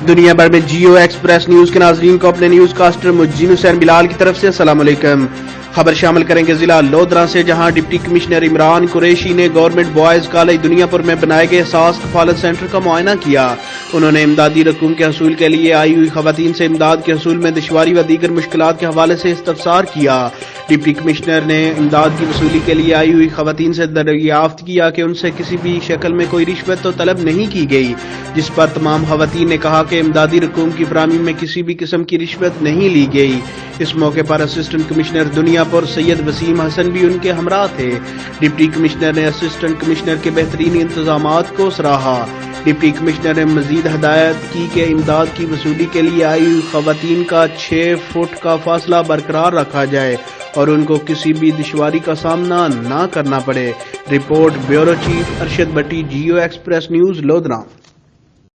دنیا بھر میں جیو ایکسپریس نیوز کے ناظرین کو اپنے نیوز کاسٹر مجین حسین بلال کی طرف سے السلام علیکم۔ خبر شامل کریں گے ضلع لودھرا سے، جہاں ڈپٹی کمشنر عمران قریشی نے گورنمنٹ بوائز کالج دنیا پور میں بنائے گئے احساس کفالت سینٹر کا معائنہ کیا۔ انہوں نے امدادی رقوم کے حصول کے لیے آئی ہوئی خواتین سے امداد کے حصول میں دشواری و دیگر مشکلات کے حوالے سے استفسار کیا۔ ڈپٹی کمشنر نے امداد کی وصولی کے لیے آئی ہوئی خواتین سے دریافت کیا کہ ان سے کسی بھی شکل میں کوئی رشوت تو طلب نہیں کی گئی، جس پر تمام خواتین نے کہا کہ امدادی رقوم کی فراہمی میں کسی بھی قسم کی رشوت نہیں لی گئی۔ اس موقع پر اسسٹنٹ کمشنر دنیا پور سید وسیم حسن بھی ان کے ہمراہ تھے۔ ڈپٹی کمشنر نے اسسٹنٹ کمشنر کے بہترین انتظامات کو سراہا۔ ڈپٹی کمشنر نے مزید ہدایت کی کہ امداد کی وصولی کے لیے آئی ہوئی خواتین کا 6 فٹ کا فاصلہ برقرار رکھا جائے اور ان کو کسی بھی دشواری کا سامنا نہ کرنا پڑے۔ Report bureau chief Arshad Butti, Geo express news, Lodhra.